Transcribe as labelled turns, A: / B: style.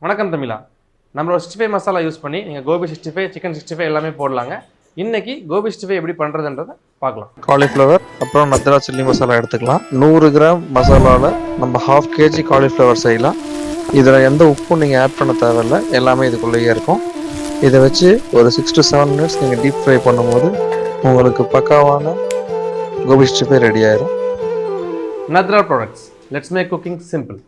A: வணக்கம் தமிழா. நம்மளோட 65 மசாலா யூஸ் பண்ணி நீங்கள் கோபி 65 சிக்கன் 65 எல்லாமே போடலாங்க. இன்னைக்கு கோபி 65 எப்படி பண்ணுறதுன்றதை பார்க்கலாம்.
B: காலிஃப்ளவர் அப்புறம் நத்ரா சில்லி மசாலா எடுத்துக்கலாம். 100 கிராம் மசாலாவில் நம்ம 1/2 kg காலிஃப்ளவர் செய்யலாம். இதில் எந்த உப்பும் நீங்கள் ஆட் பண்ண தேவையில்லை, எல்லாமே இதுக்குள்ளேயே இருக்கும். இதை வச்சு ஒரு 6 to 7 minutes நீங்கள் டீப் ஃப்ரை பண்ணும்போது உங்களுக்கு பக்காவான கோபி 65 ரெடி ஆயிடும்.
A: நத்ரா products, let's make cooking simple.